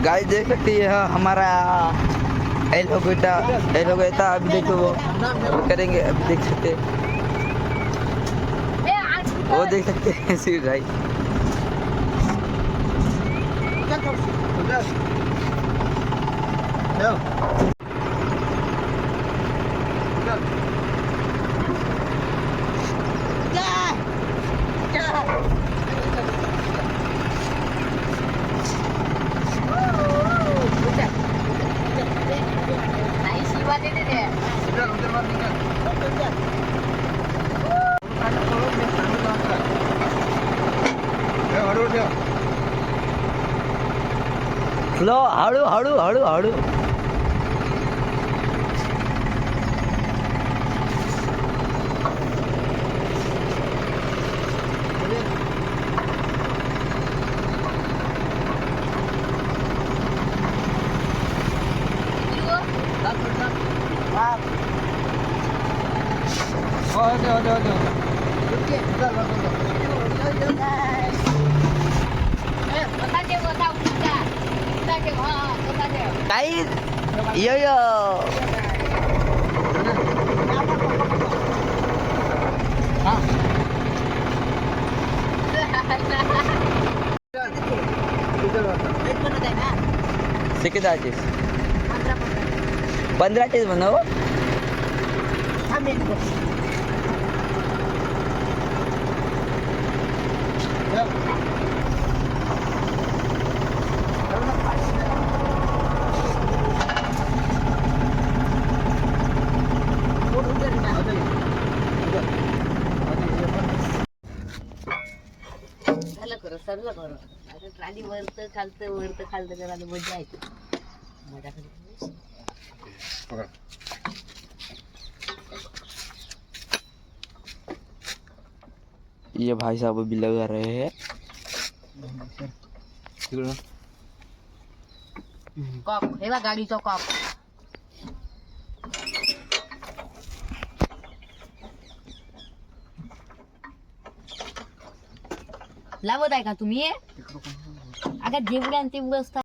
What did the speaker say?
Guys देख सकते हैं हमारा एलोगेटा अभी देखो वो करेंगे। अभी देख सकते वो देख सकते हैं सिर भाई। स्लो हळू हळू हळू हळू Guys, yo yo. किती द्यायचे? 15 म्हणाव. सरलं बरं आता ट्राली वरत खालतं करायला मजा येते मजा ये भाई साहब अभी लगा रहे हैं कॉक हे बघ गाडीचा कॉक लावत आहे का तुम्ही? अगं जेवढ्या ते व्यवस्था